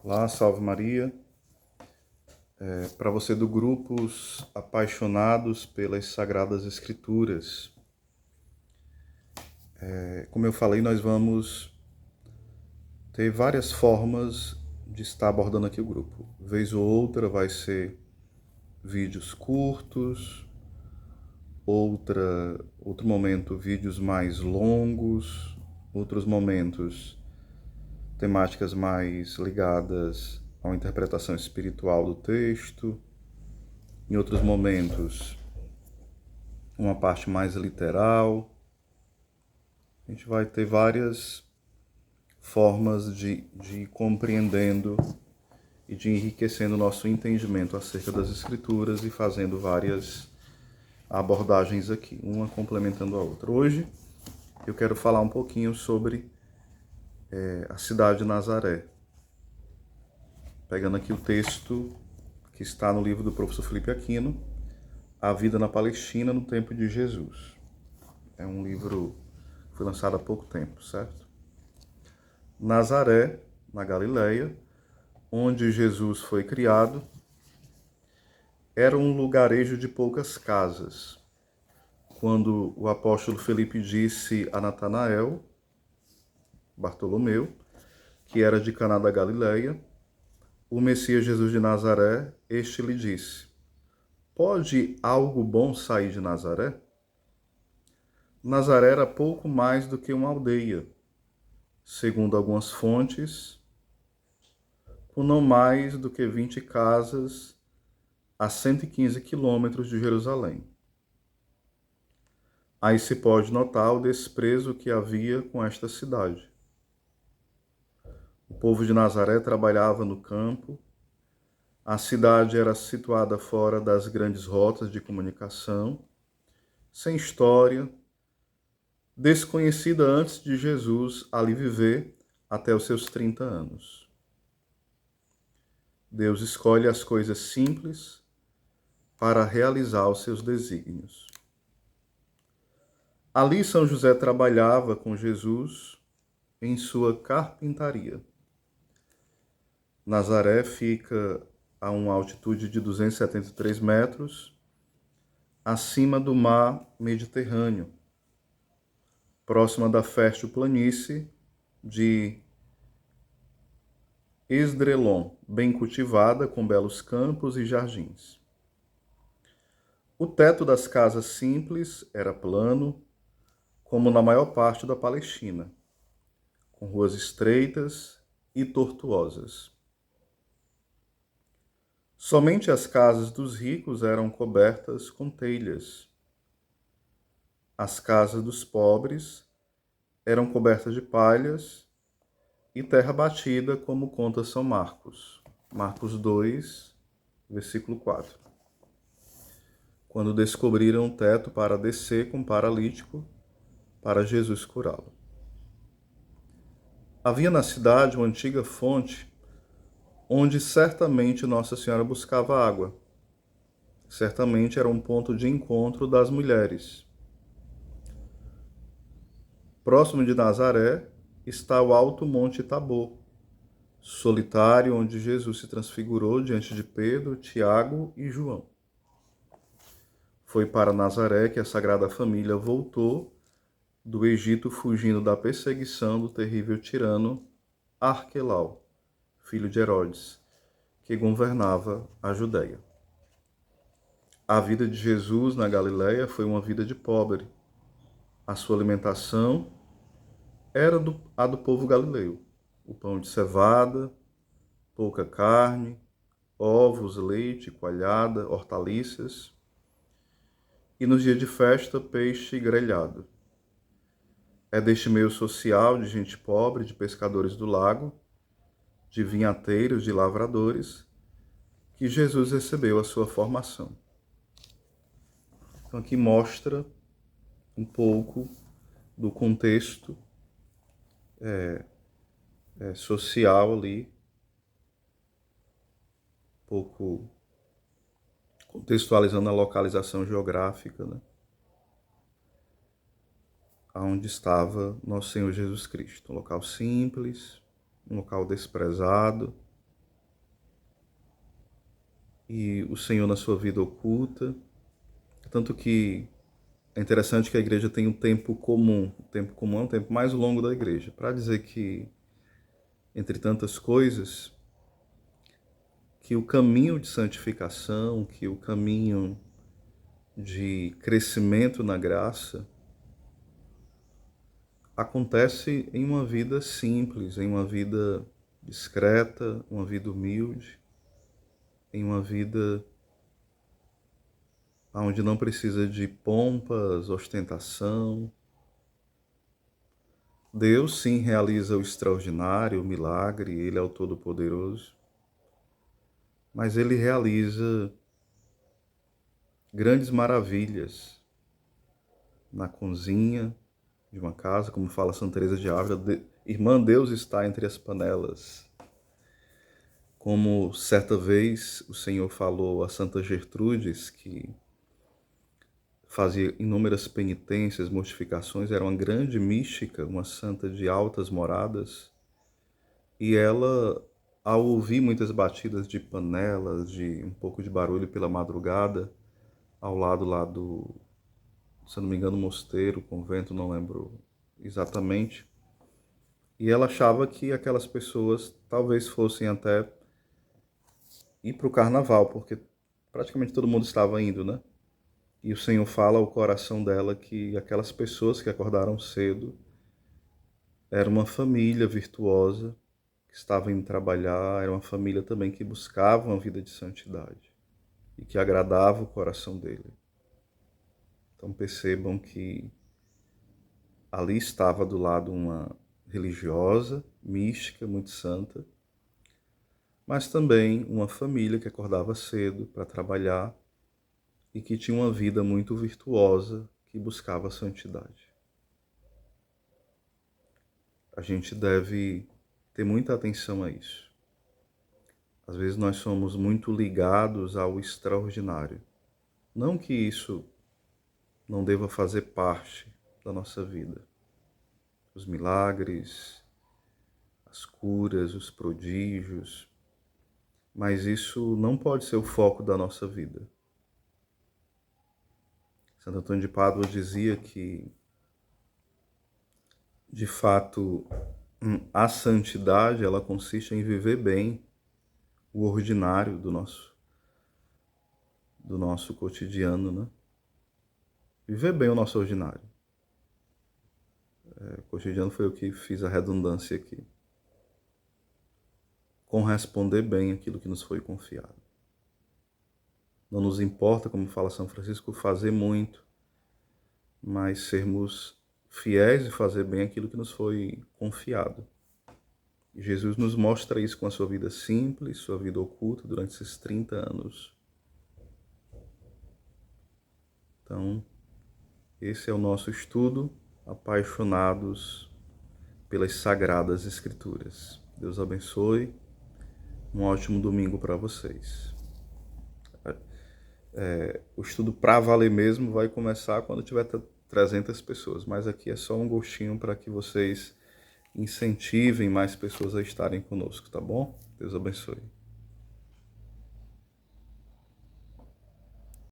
Olá, salve Maria. Para você do grupo Os Apaixonados pelas Sagradas Escrituras. Como eu falei, nós vamos ter várias formas de estar abordando aqui o grupo. Vez ou outra vai ser vídeos curtos, outro momento vídeos mais longos, outros momentos temáticas mais ligadas a uma interpretação espiritual do texto, em outros momentos uma parte mais literal. A gente vai ter várias formas de ir compreendendo e de enriquecendo o nosso entendimento acerca das Escrituras e fazendo várias abordagens aqui, uma complementando a outra. Hoje eu quero falar um pouquinho sobre a cidade de Nazaré, pegando aqui o texto que está no livro do professor Felipe Aquino, A Vida na Palestina no Tempo de Jesus. É um livro que foi lançado há pouco tempo, certo? Nazaré, na Galileia, onde Jesus foi criado, era um lugarejo de poucas casas. Quando o apóstolo Felipe disse a Natanael, Bartolomeu, que era de Caná da Galileia, o Messias Jesus de Nazaré, este lhe disse: pode algo bom sair de Nazaré? Nazaré era pouco mais do que uma aldeia, segundo algumas fontes, com não mais do que 20 casas a 115 quilômetros de Jerusalém. Aí se pode notar o desprezo que havia com esta cidade. O povo de Nazaré trabalhava no campo, a cidade era situada fora das grandes rotas de comunicação, sem história, desconhecida antes de Jesus ali viver até os seus 30 anos. Deus escolhe as coisas simples para realizar os seus desígnios. Ali São José trabalhava com Jesus em sua carpintaria. Nazaré fica a uma altitude de 273 metros, acima do mar Mediterrâneo, próxima da fértil planície de Esdrelon, bem cultivada, com belos campos e jardins. O teto das casas simples era plano, como na maior parte da Palestina, com ruas estreitas e tortuosas. Somente as casas dos ricos eram cobertas com telhas. As casas dos pobres eram cobertas de palhas e terra batida, como conta São Marcos. Marcos 2, versículo 4. Quando descobriram o teto para descer com um paralítico para Jesus curá-lo. Havia na cidade uma antiga fonte onde certamente Nossa Senhora buscava água. Certamente era um ponto de encontro das mulheres. Próximo de Nazaré está o alto Monte Tabor, solitário, onde Jesus se transfigurou diante de Pedro, Tiago e João. Foi para Nazaré que a Sagrada Família voltou do Egito, fugindo da perseguição do terrível tirano Arquelau, filho de Herodes, que governava a Judéia. A vida de Jesus na Galileia foi uma vida de pobre. A sua alimentação era a do povo galileu. O pão de cevada, pouca carne, ovos, leite, coalhada, hortaliças. E nos dias de festa, peixe grelhado. É deste meio social de gente pobre, de pescadores do lago, de vinhateiros, de lavradores, que Jesus recebeu a sua formação. Então aqui mostra um pouco do contexto social ali, um pouco contextualizando a localização geográfica, né? Onde estava nosso Senhor Jesus Cristo. Um local simples, um local desprezado, e o Senhor na sua vida oculta. Tanto que é interessante que a igreja tem um tempo comum. O tempo comum é um tempo mais longo da igreja, para dizer que, entre tantas coisas, que o caminho de santificação, que o caminho de crescimento na graça acontece em uma vida simples, em uma vida discreta, uma vida humilde, em uma vida onde não precisa de pompas, ostentação. Deus sim realiza o extraordinário, o milagre, Ele é o Todo-Poderoso, mas Ele realiza grandes maravilhas na cozinha de uma casa, como fala Santa Teresa de Ávila, irmã, Deus está entre as panelas. Como certa vez o Senhor falou a Santa Gertrudes, que fazia inúmeras penitências, mortificações, era uma grande mística, uma santa de altas moradas, e ela, ao ouvir muitas batidas de panelas, de um pouco de barulho pela madrugada, ao lado lá do, se não me engano, mosteiro, convento, não lembro exatamente, e ela achava que aquelas pessoas talvez fossem até ir para o carnaval, porque praticamente todo mundo estava indo, né? E o Senhor fala ao coração dela que aquelas pessoas que acordaram cedo era uma família virtuosa que estava indo trabalhar, era uma família também que buscava uma vida de santidade e que agradava o coração dele. Então percebam que ali estava do lado uma religiosa, mística, muito santa, mas também uma família que acordava cedo para trabalhar e que tinha uma vida muito virtuosa, que buscava a santidade. A gente deve ter muita atenção a isso. Às vezes nós somos muito ligados ao extraordinário. Não que isso não deva fazer parte da nossa vida. Os milagres, as curas, os prodígios, mas isso não pode ser o foco da nossa vida. Santo Antônio de Pádua dizia que, de fato, a santidade ela consiste em viver bem o ordinário do nosso cotidiano, né? Viver bem o nosso ordinário. Cotidiano foi o que fiz a redundância aqui. Corresponder bem aquilo que nos foi confiado. Não nos importa, como fala São Francisco, fazer muito, mas sermos fiéis e fazer bem aquilo que nos foi confiado. E Jesus nos mostra isso com a sua vida simples, sua vida oculta durante esses 30 anos. Então, esse é o nosso estudo, apaixonados pelas Sagradas Escrituras. Deus abençoe. Um ótimo domingo para vocês. O estudo para valer mesmo vai começar quando tiver 300 pessoas, mas aqui é só um gostinho para que vocês incentivem mais pessoas a estarem conosco, tá bom? Deus abençoe.